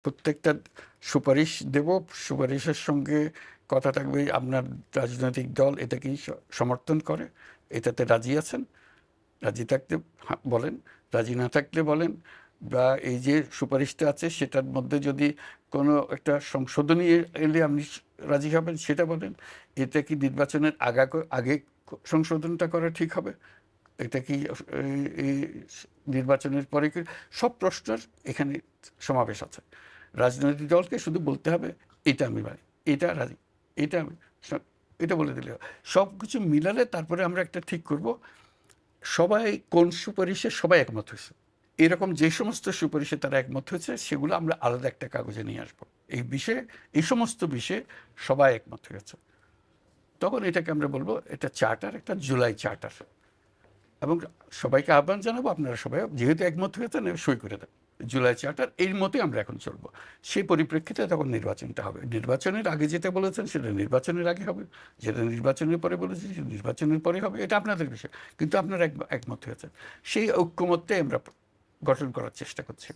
প্রত্যেকটা সুপারিশ দেব, সুপারিশের সঙ্গে কথা থাকবে আপনার রাজনৈতিক দল এটা কি সমর্থন করে, এটাতে রাজি আছেন, রাজি থাকলে বলেন, রাজি না থাকলে বলেন, বা এই যে সুপারিশটা আছে সেটার মধ্যে যদি কোনো একটা সংশোধনী এলে আপনি রাজি হবেন সেটা বলেন। এটা কি নির্বাচনের আগে সংশোধনটা করা ঠিক হবে, এটা কি এই নির্বাচনের পরে কি, সব প্রশ্নের এখানে সমাবেশ আছে। রাজনৈতিক দলকে শুধু বলতে হবে এটা আমি মানি, এটা রাজি, এটা আমি, এটা বলে দিলে সব কিছু মিলালে তারপরে আমরা একটা ঠিক করব সবাই কোন সুপারিশে সবাই একমত হয়েছে। এরকম যে সমস্ত সুপারিশে তারা একমত হয়েছে সেগুলো আমরা আলাদা একটা কাগজে নিয়ে আসবো। এই বিষয়ে, এই সমস্ত বিষয়ে সবাই একমত হয়েছে, তখন এটাকে আমরা বলবো এটা চার্টার, একটা জুলাই চার্টার। এবং সবাইকে আহ্বান জানাবো আপনারা সবাই যেহেতু একমত হয়েছেন সই করে দেন জুলাই চার্টার, এর মতোই আমরা এখন চলবো। সেই পরিপ্রেক্ষিতে তখন নির্বাচনটা হবে। নির্বাচনের আগে যেটা বলেছেন সেটা নির্বাচনের আগে হবে, যেটা নির্বাচনের পরে বলেছেন সেটা নির্বাচনের পরে হবে, এটা আপনাদের বিষয়। কিন্তু আপনারা একমত হয়েছেন, সেই ঐক্যমত্যে আমরা গঠন করার চেষ্টা করছি।